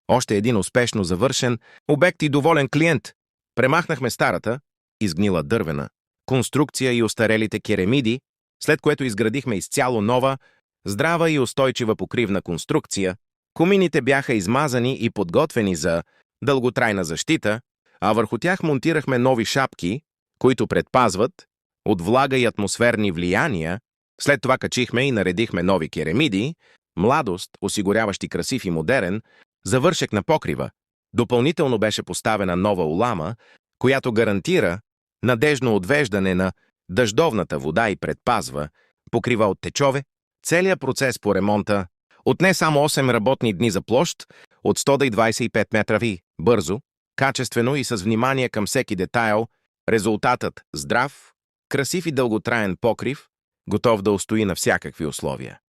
Още един успешно завършен обект и доволен клиент. Премахнахме старата, изгнила дървена конструкция и остарелите керемиди, след което изградихме изцяло нова, здрава и устойчива покривна конструкция. Комините бяха измазани и подготвени за дълготрайна защита, а върху тях монтирахме нови шапки, които предпазват от влага и атмосферни влияния. След това качихме и наредихме нови керемиди, младост, осигуряващи красив и модерен, завършек на покрива. Допълнително беше поставена нова улама, която гарантира надежно отвеждане на дъждовната вода и предпазва покрива от течове. Целият процес по ремонта отне само 8 работни дни за площ от 125 метра ви. Бързо, качествено и с внимание към всеки детайл, резултатът здрав, красив и дълготраен покрив, готов да устои на всякакви условия.